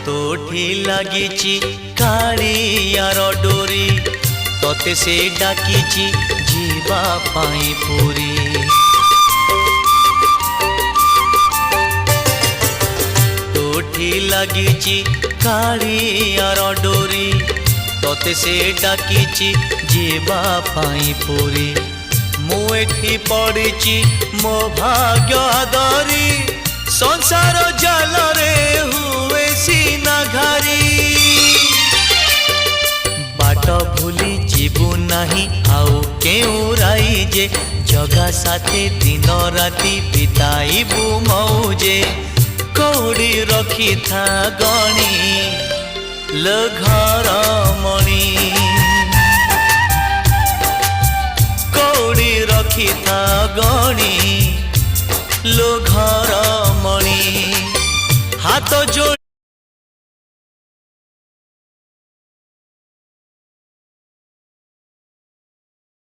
तोठी लागिची कालियार डोरी तोते से डाकिची जीवा पाई पुरी। तोठी लागिची कालियार डोरी तोते से डाकिची जीवा पाई पुरी। मु एठी पड़िची मो भाग्य आदरी संसार जाल रे हुए सीना घारी। बाट भूली जीवु नाही आउ केउ राई जे जगा साथे दिन राति बिताइबु मौजे। कौड़ी रखी था गणी लो घर मणि कौड़ी रखी था गणी लो घर मणि। हाथ जोड़